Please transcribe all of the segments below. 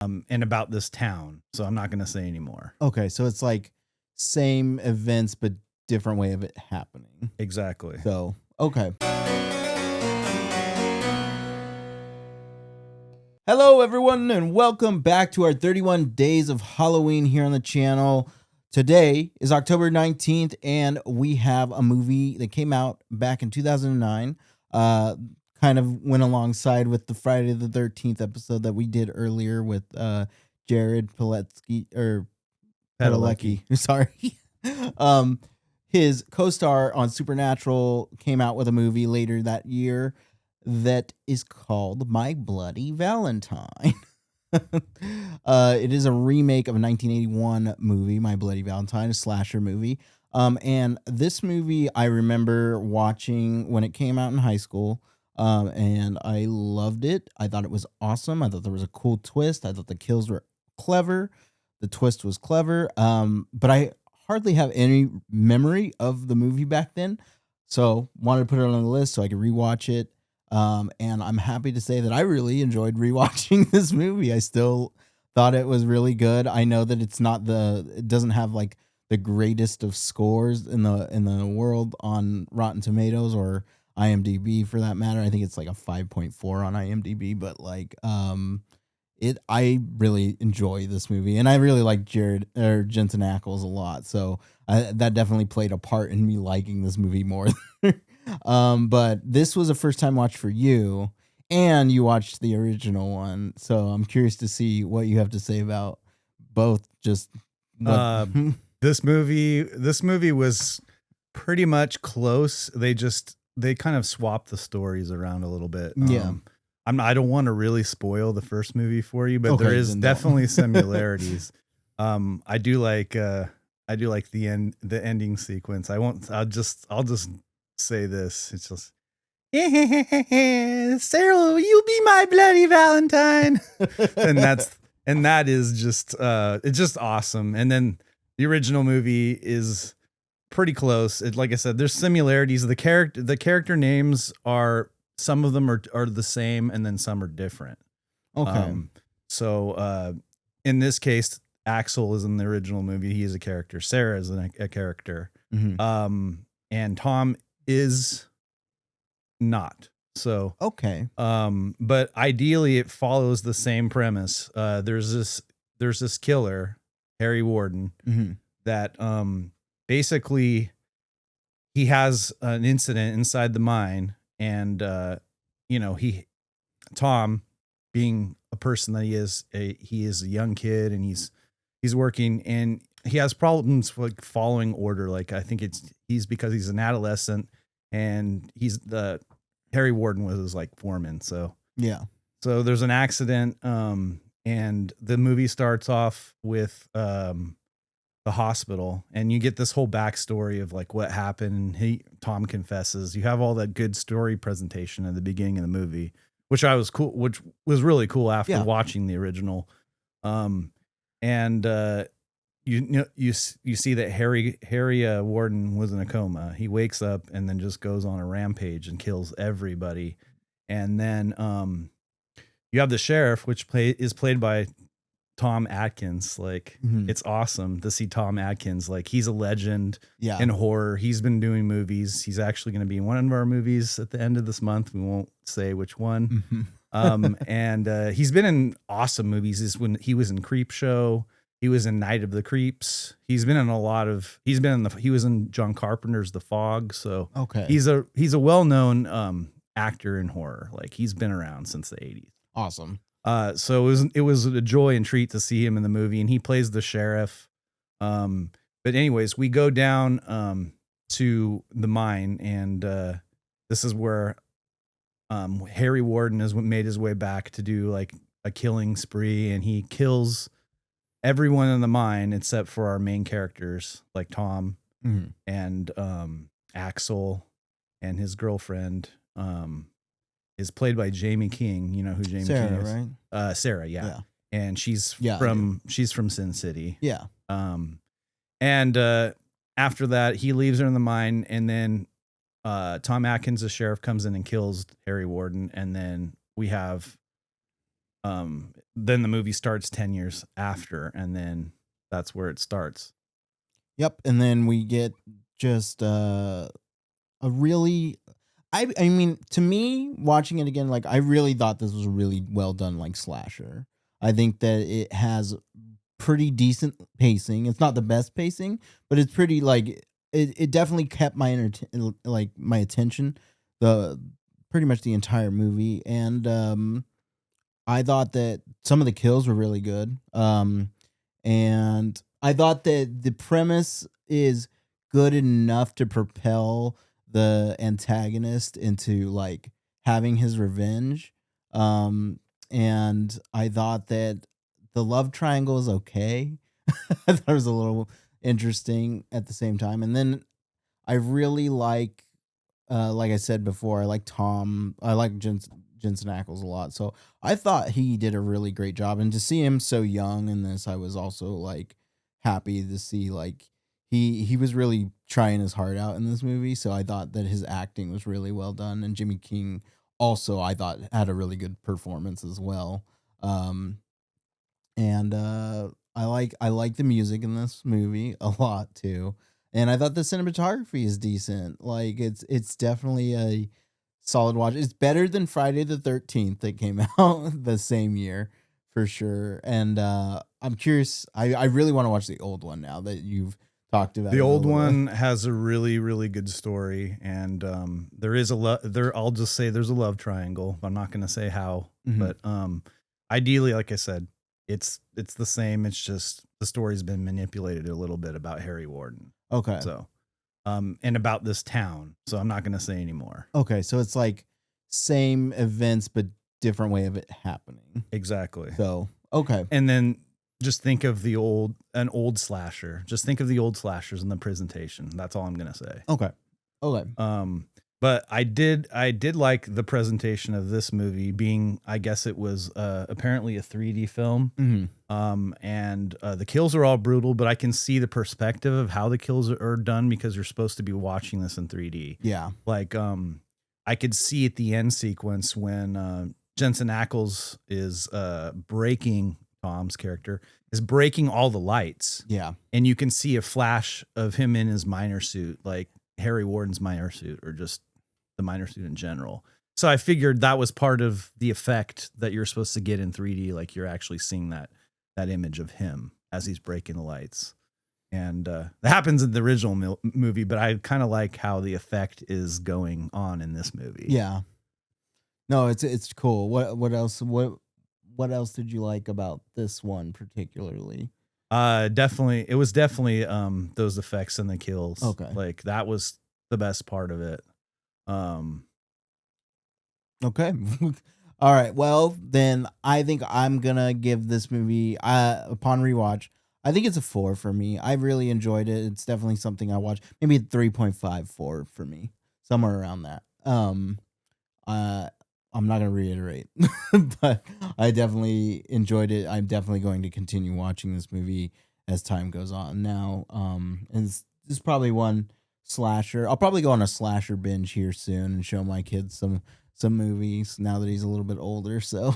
and about this town. So I'm not going to say anymore. Okay, so it's like same events but different way of it happening. Exactly. So, okay. Hello, everyone, and welcome back to our 31 Days of Halloween here on the channel. Today is October 19th, and we have a movie that came out back in 2009. Kind of went alongside with the Friday the 13th episode that we did earlier with Jared Padalecki. Sorry. His co-star on Supernatural came out with a movie later that year that is called My Bloody Valentine. It is a remake of a 1981 movie, My Bloody Valentine, a slasher movie. And this movie I remember watching when it came out in high school. And I loved it. I thought it was awesome. I thought there was a cool twist. I thought the kills were clever. The twist was clever. But I hardly have any memory of the movie back then. So wanted to put it on the list so I could rewatch it. And I'm happy to say that I really enjoyed rewatching this movie. I still thought it was really good. I know that it doesn't have like the greatest of scores in the world on Rotten Tomatoes or IMDb for that matter. I think it's like a 5.4 on IMDb, but like, I really enjoy this movie, and I really like Jensen Ackles a lot. So that definitely played a part in me liking this movie more. But this was a first time watch for you, and you watched the original one. So I'm curious to see what you have to say about both. Just this movie was pretty much close. They kind of swapped the stories around a little bit. Yeah. I don't want to really spoil the first movie for you, but Okay, there is then definitely similarities. I do like the ending sequence. I'll just say this. It's just Sarah, will you be my bloody Valentine? and that is just it's just awesome. And then the original movie is pretty close. Like I said, there's similarities. The character names are, some of them are the same, and then some are different. Okay. So in this case, Axel is in the original movie. He is a character. Sarah is a character. Mm-hmm. And Tom is not. So Okay. but ideally it follows the same premise. There's this killer, Harry Warden, Mm-hmm. that basically he has an incident inside the mine, and Tom, being a person that he is a young kid, and he's working, and he has problems like following order. Like I think he's because he's an adolescent, and Harry Warden was his like foreman. So Yeah. so there's an accident, and the movie starts off with the hospital, and you get this whole backstory of like what happened. Tom confesses. You have all that good story presentation at the beginning of the movie, which was really cool after watching the original. And you see that Harry Warden was in a coma. He wakes up and then just goes on a rampage and kills everybody. And then you have the sheriff, which is played by Tom Atkins. Like It's awesome to see Tom Atkins. Like he's a legend in horror. He's been doing movies. He's actually going to be in one of our movies at the end of this month. We won't say which one. And he's been in awesome movies. When he was in Creep Show, he was in Night of the Creeps. He's been in he was in John Carpenter's The Fog. So Okay. he's a well-known actor in horror. Like he's been around since the 80s. Awesome. So it was a joy and treat to see him in the movie, and he plays the sheriff. But anyways, we go down to the mine, and this is where Harry Warden has made his way back to do like a killing spree, and he kills everyone in the mine except for our main characters, like Tom and Axel and his girlfriend. Is played by Jamie King. You know who Jamie Sarah, King is? Right? Sarah, yeah. And she's from Sin City. Yeah. And after that, he leaves her in the mine, and then Tom Atkins, the sheriff, comes in and kills Harry Warden, and then we have then the movie starts 10 years after, and then that's where it starts. Yep, and then we get just a really I mean, to me, watching it again, like I really thought this was a really well done like slasher. I think that it has pretty decent pacing. It's not the best pacing, but it's pretty like it definitely kept my like my attention the pretty much the entire movie. And I thought that some of the kills were really good. And I thought that the premise is good enough to propel the antagonist into like having his revenge. Um, and I thought that the love triangle is okay. I thought it was a little interesting at the same time. And then I really like I said before, I like Tom. I like Jensen Ackles a lot. So I thought he did a really great job. And to see him so young in this, I was also like happy to see like he was really trying his heart out in this movie. So I thought that his acting was really well done. And Jimmy King also I thought had a really good performance as well. Um and I like the music in this movie a lot too. And I thought the cinematography is decent. Like it's definitely a solid watch. It's better than Friday the 13th that came out the same year for sure. And I'm curious. I really want to watch the old one now that you've talked about The it a old little bit. one has a really, really good story, and there is a there. I'll just say there's a love triangle. I'm not going to say how, Mhm. but ideally, like I said, it's the same. It's just the story's been manipulated a little bit about Harry Warden, Okay. so and about this town. So I'm not going to say anymore. Okay. So it's like same events but different way of it happening. Exactly. So okay. And then just think of an old slasher. Just think of the old slashers in the presentation. That's all I'm gonna say. Okay. Okay. Um, but I did like the presentation of this movie being, I guess it was apparently a 3D film. Hmm. And the kills are all brutal, but I can see the perspective of how the kills are done because you're supposed to be watching this in 3D. Yeah. Like I could see at the end sequence when Jensen Ackles is breaking Tom's character is breaking all the lights, Yeah. and you can see a flash of him in his miner suit, like Harry Warden's miner suit, or just the miner suit in general. So I figured that was part of the effect that you're supposed to get in 3D, like you're actually seeing that image of him as he's breaking the lights. And that happens in the original movie, but I kind of like how the effect is going on in this movie. Yeah. No, it's cool. What else did you like about this one particularly? Definitely, it was definitely those effects and the kills. Okay. Like that was the best part of it. Um, Okay. All right. Well, then I think I'm gonna give this movie upon rewatch. I think it's a 4 for me. I really enjoyed it. It's definitely something I watched. Maybe a 3.54 for me, somewhere around that. Uh, I'm not gonna reiterate, but I definitely enjoyed it. I'm definitely going to continue watching this movie as time goes on. Now, and this is probably one slasher. I'll probably go on a slasher binge here soon and show my kids some movies now that he's a little bit older. So,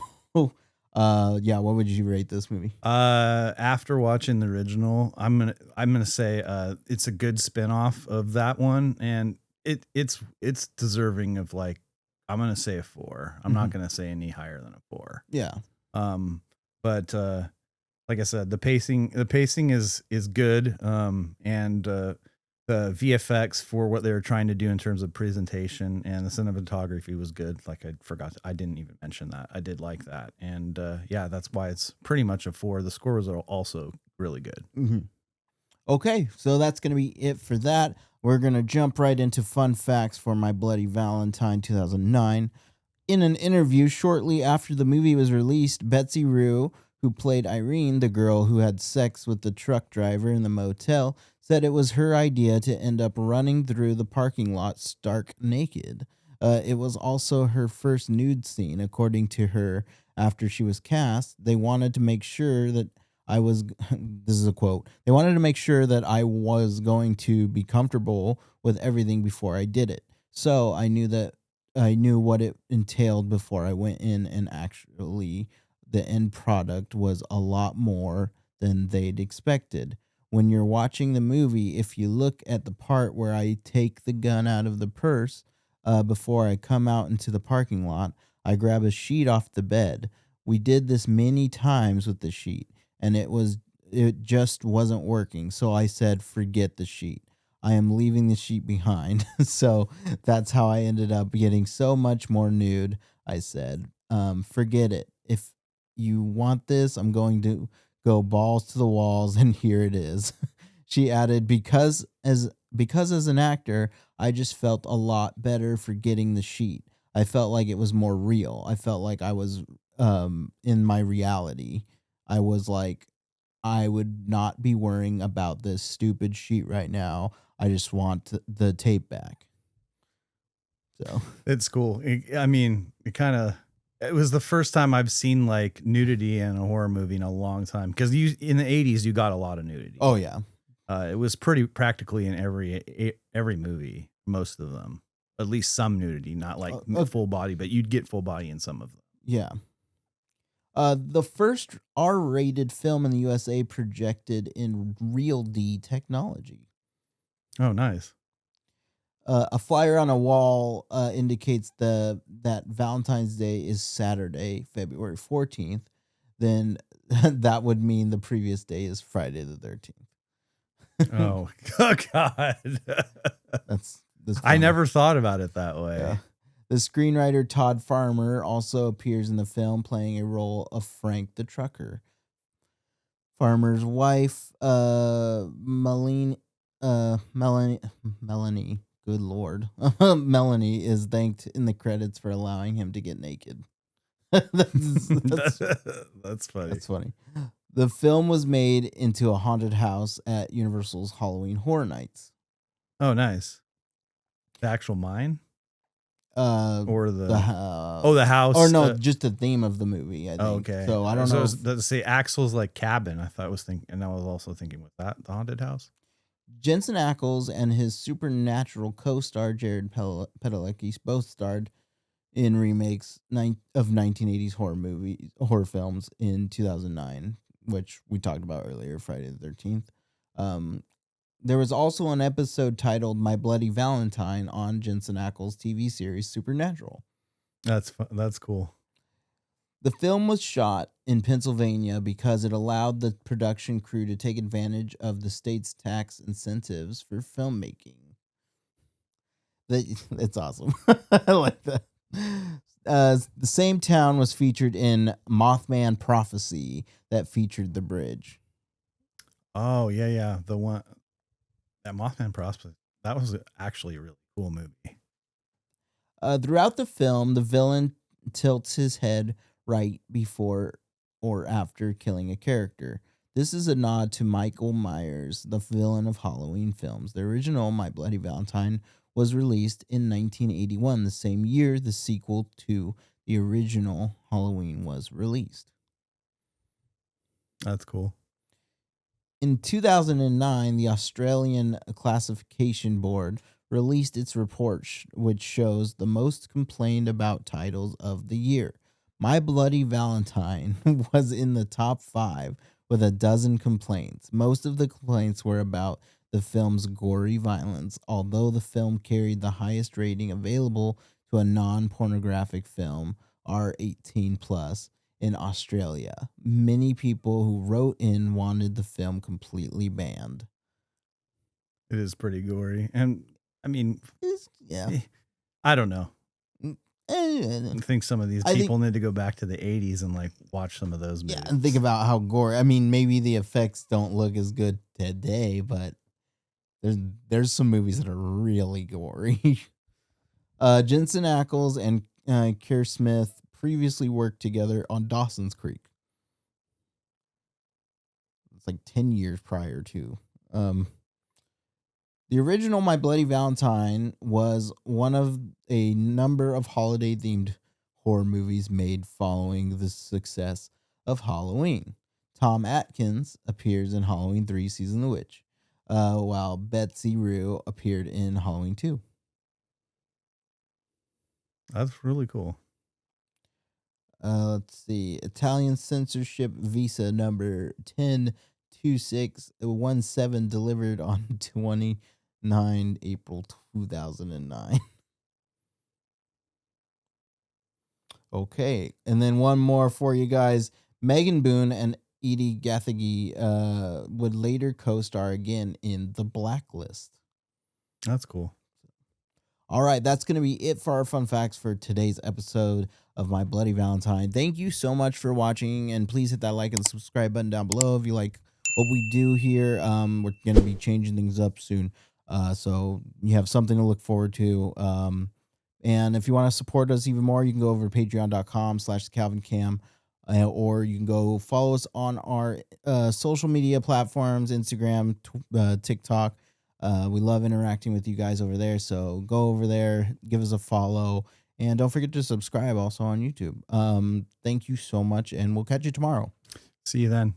yeah, what would you rate this movie? after watching the original, I'm gonna say it's a good spinoff of that one, and it's deserving of like I'm gonna say a 4. I'm not Mhm. gonna say any higher than a 4. Yeah. Um, but like I said, the pacing is good. And the VFX for what they were trying to do in terms of presentation and the cinematography was good. Like I didn't even mention that. I did like that, and yeah, that's why it's pretty much a 4. The score was also really good. Hmm. Okay, so that's going to be it for that. We're going to jump right into fun facts for My Bloody Valentine 2009. In an interview shortly after the movie was released, Betsy Rue, who played Irene, the girl who had sex with the truck driver in the motel, said it was her idea to end up running through the parking lot stark naked. It was also her first nude scene, according to her. After she was cast, they wanted to make sure that I was, this is a quote, they wanted to make sure that I was going to be comfortable with everything before I did it. So I knew what it entailed before I went in and actually the end product was a lot more than they'd expected. When you're watching the movie, if you look at the part where I take the gun out of the purse before I come out into the parking lot, I grab a sheet off the bed. We did this many times with the sheet, and it just wasn't working. So I said, forget the sheet. I am leaving the sheet behind. So that's how I ended up getting so much more nude. I said, forget it. If you want this, I'm going to go balls to the walls, and here it is. She added, because as an actor, I just felt a lot better for getting the sheet. I felt like it was more real. I felt like I was in my reality. I was like, I would not be worrying about this stupid sheet right now. I just want the tape back. So It's cool. I mean, it was the first time I've seen like nudity in a horror movie in a long time. Because in the 80s, you got a lot of nudity. oh yeah. It was pretty practically in every movie, most of them. At least some nudity, not like full body, but you'd get full body in some of them. Yeah. The first R-rated film in the USA projected in Real D technology. Oh, nice. A flyer on a wall indicates that Valentine's Day is Saturday, February 14th. Then that would mean the previous day is Friday the 13th. Oh, oh God. That's I never thought about it that way. Yeah. The screenwriter Todd Farmer also appears in the film, playing a role of Frank the trucker. Farmer's wife, Melanie, good Lord, Melanie is thanked in the credits for allowing him to get naked. That's funny. That's funny. The film was made into a haunted house at Universal's Halloween Horror Nights. Oh, nice. The actual mine? Or the house? Or no, just the theme of the movie, I think. Okay. So I don't know. Does it say Axel's like cabin? I was thinking, and I was also thinking with that, the haunted house. Jensen Ackles and his supernatural co-star Jared Padalecki both starred in remakes of 1980s horror films in 2009, which we talked about earlier, Friday the 13th. There was also an episode titled My Bloody Valentine on Jensen Ackles' TV series Supernatural. That's cool. The film was shot in Pennsylvania because it allowed the production crew to take advantage of the state's tax incentives for filmmaking. It's awesome. I like that. The same town was featured in Mothman Prophecy that featured the bridge. Oh, yeah. The one, that Mothman Prophecy, that was actually a really cool movie. Throughout the film, the villain tilts his head right before or after killing a character. This is a nod to Michael Myers, the villain of Halloween films. The original My Bloody Valentine was released in 1981, the same year the sequel to the original Halloween was released. That's cool. In 2009, the Australian Classification Board released its report, which shows the most complained about titles of the year. My Bloody Valentine was in the top 5 with a dozen complaints. Most of the complaints were about the film's gory violence, although the film carried the highest rating available to a non-pornographic film, R18+, in Australia. Many people who wrote in wanted the film completely banned. It is pretty gory. And, I mean, yeah. I don't know. I I think some of these people need to go back to the 80s and like watch some of those movies. Yeah, and think about how gory. I mean, maybe the effects don't look as good today, but there's some movies that are really gory. Jensen Ackles and Keir Smith previously worked together on Dawson's Creek. It's like 10 years prior to. The original My Bloody Valentine was one of a number of holiday-themed horror movies made following the success of Halloween. Tom Atkins appears in Halloween 3 Season of the Witch, while Betsy Rue appeared in Halloween 2. That's really cool. Let's see. Italian censorship visa number 102617 delivered on 29 April 2009. Okay. And then one more for you guys. Megan Boone and Edie Gathegi would later co-star again in The Blacklist. That's cool. All right, that's going to be it for our fun facts for today's episode of My Bloody Valentine. Thank you so much for watching, and please hit that like and subscribe button down below if you like what we do here. We're going to be changing things up soon, so you have something to look forward to. And if you want to support us even more, you can go over to patreon.com/CalvinCam, or you can go follow us on our social media platforms, Instagram, TikTok. We love interacting with you guys over there. So go over there, give us a follow, and don't forget to subscribe also on YouTube. Thank you so much, and we'll catch you tomorrow. See you then.